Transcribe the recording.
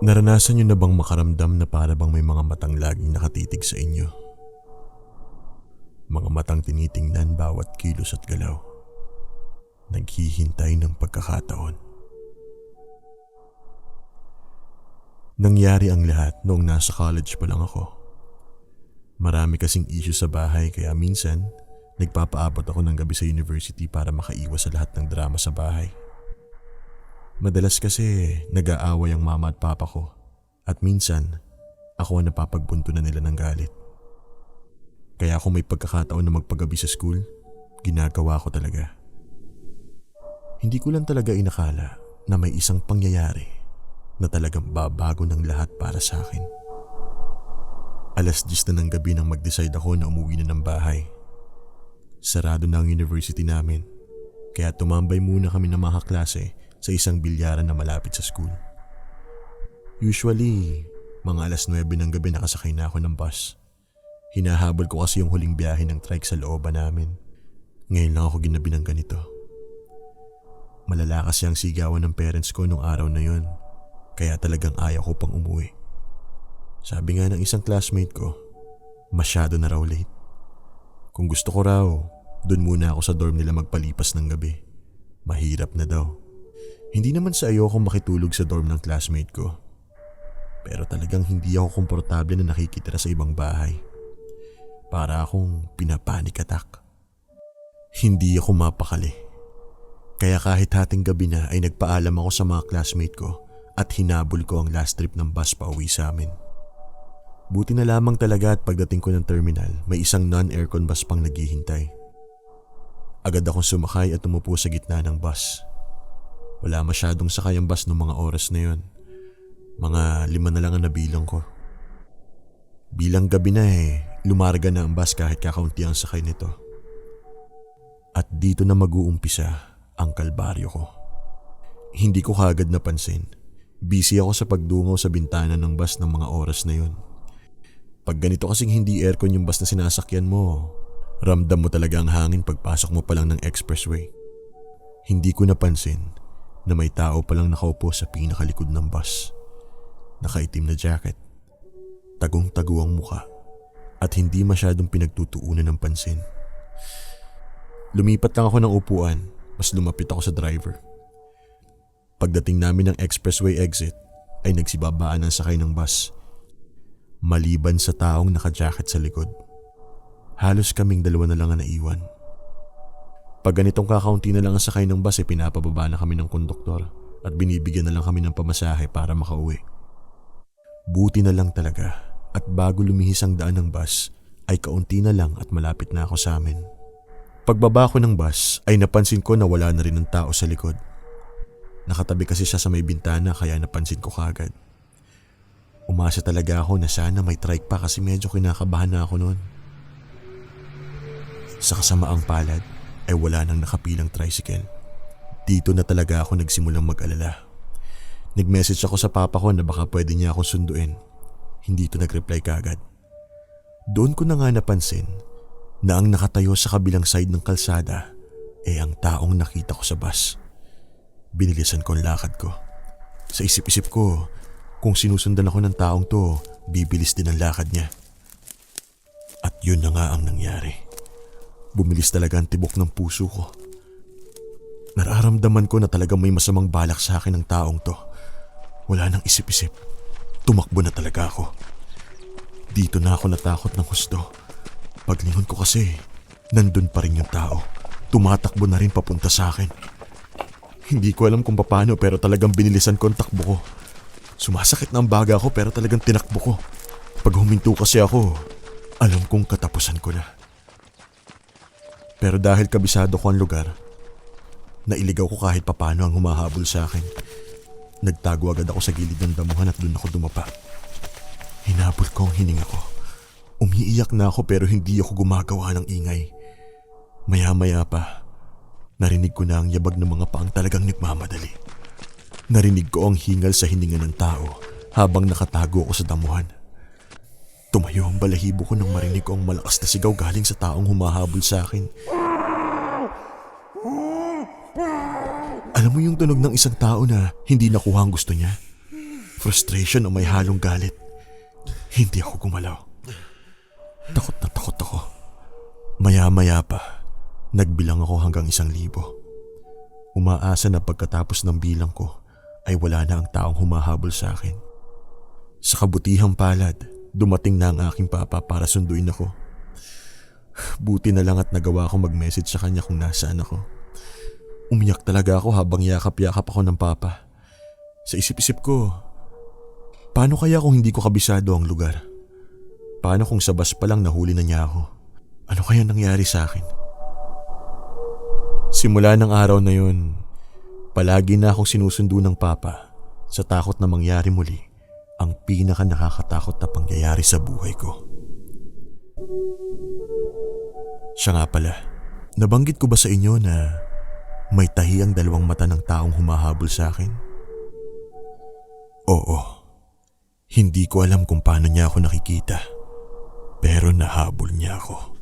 Naranasan niyo na bang makaramdam na para bang may mga matang laging nakatitig sa inyo? Mga matang tinitingnan bawat kilos at galaw. Naghihintay ng pagkakataon. Nangyari ang lahat noong nasa college pa lang ako. Marami kasing issue sa bahay kaya minsan nagpapaabot ako ng gabi sa university para makaiwas sa lahat ng drama sa bahay. Madalas kasi nag-aaway ang mama at papa ko at minsan ako ang napapagbuntunan nila ng galit. Kaya kung may pagkakataon na magpagabi sa school, ginagawa ko talaga. Hindi ko lang talaga inakala na may isang pangyayari na talagang babago ng lahat para sa akin. 10:00 na ng gabi nang mag-decide ako na umuwi na ng bahay. Sarado na ang university namin, kaya tumambay muna kami ng mga klase sa isang bilyaran na malapit sa school. Usually, mga 9:00 ng gabi nakasakay na ako ng bus. Hinahabol ko kasi yung huling biyahe ng trike sa looban namin. Ngayon lang ako ginabi ng ganito. Malala kasi ang sigawan ng parents ko nung araw na yun, kaya talagang ayaw ko pang umuwi. Sabi nga ng isang classmate ko, masyado na raw late. Kung gusto ko raw, dun muna ako sa dorm nila magpalipas ng gabi. Mahirap na daw. Hindi naman sa ayoko makitulog sa dorm ng classmate ko. Pero talagang hindi ako komportable na nakikitira sa ibang bahay. Para akong pinapanik attack. Hindi ako mapakali. Kaya kahit hating gabi na ay nagpaalam ako sa mga classmate ko at hinabol ko ang last trip ng bus pa uwi sa amin. Buti na lamang talaga at pagdating ko ng terminal, may isang non-aircon bus pang naghihintay. Agad akong sumakay at umupo sa gitna ng bus. Wala masyadong sakay ang bus noong mga oras na yon. Mga 5 na lang ang nabilang ko. Bilang gabi na lumarga na ang bus kahit kakaunti ang sakay nito. At dito na mag-uumpisa ang kalbaryo ko. Hindi ko kagad napansin. Busy ako sa pagdungaw sa bintana ng bus ng mga oras na yon. Pag ganito kasing hindi aircon yung bus na sinasakyan mo, ramdam mo talaga ang hangin pagpasok mo pa lang ng expressway. Hindi ko napansin na may tao palang nakaupo sa pinakalikod ng bus. Nakaitim na jacket, tagong-tago ang muka at hindi masyadong pinagtutuunan ng pansin. Lumipat lang ako ng upuan, mas lumapit ako sa driver. Pagdating namin ng expressway exit ay nagsibabaan ang sakay ng bus. Maliban sa taong naka-jacket sa likod. Halos kaming dalawa na lang ang naiwan. Pag ganitong kakaunti na lang ang sakay ng bus ay pinapababa na kami ng konduktor at binibigyan na lang kami ng pamasahe para makauwi. Buti na lang talaga at bago lumihis ang daan ng bus ay kaunti na lang at malapit na ako sa amin. Pagbaba ko ng bus ay napansin ko na wala na rin ang tao sa likod. Nakatabi kasi siya sa may bintana kaya napansin ko kaagad. Umasa talaga ako na sana may trike pa kasi medyo kinakabahan na ako noon. Sa kasamaang palad ay wala nang nakapilang tricycle. Dito na talaga ako nagsimulang mag-alala. Nag-message ako sa papa ko na baka pwede niya akong sunduin. Hindi ito nag-reply kaagad. Doon ko na nga napansin na ang nakatayo sa kabilang side ng kalsada ay ang taong nakita ko sa bus. Binilisan ko ang lakad ko. Sa isip-isip ko, kung sinusundan ako ng taong to, bibilis din ang lakad niya. At yun na nga ang nangyari. Bumilis talaga ang tibok ng puso ko. Nararamdaman ko na talagang may masamang balak sa akin ng taong to. Wala nang isip-isip. Tumakbo na talaga ako. Dito na ako natakot ng husto. Paglingon ko kasi, nandun pa rin yung tao. Tumatakbo na rin papunta sa akin. Hindi ko alam kung paano pero talagang binilisan ko ang takbo ko. Sumasakit na ang baga ko pero talagang tinakbo ko. Pag huminto kasi ako, alam kong katapusan ko na. Pero dahil kabisado ko ang lugar, nailigaw ko kahit papano ang humahabol sa akin. Nagtago agad ako sa gilid ng damuhan at doon ako dumapa. Hinabol ko ang hininga ko. Umiiyak na ako pero hindi ako gumagawa ng ingay. Maya-maya pa, narinig ko na ang yabag ng mga paang talagang nagmamadali. Narinig ko ang hingal sa hininga ng tao habang nakatago ako sa damuhan. Tumayo ang balahibo ko nang marinig ko ang malakas na sigaw galing sa taong humahabol sa akin. Alam mo yung tunog ng isang tao na hindi nakuha ang gusto niya? frustration o may halong galit. Hindi ako gumalaw. Takot na takot ako. Maya-maya pa, nagbilang ako hanggang 1,000. Umaasa na pagkatapos ng bilang ko ay wala na ang taong humahabol sa akin. Sa kabutihang palad, dumating na ang aking papa para sunduin ako. Buti na lang at nagawa ko mag-message sa kanya kung nasaan ako. Umiyak talaga ako habang yakap-yakap ako ng papa. Sa isip-isip ko, paano kaya kung hindi ko kabisado ang lugar? Paano kung sa bus pa lang nahuli na niya ako? Ano kaya nangyari sa akin? Simula ng araw na yun, palagi na akong sinusundo ng papa sa takot na mangyari muli ang pinaka nakakatakot na pangyayari sa buhay ko. Siya nga pala, nabanggit ko ba sa inyo na may tahi ang 2 mata ng taong humahabol sa akin? Oo, hindi ko alam kung paano niya ako nakikita, pero nahabol niya ako.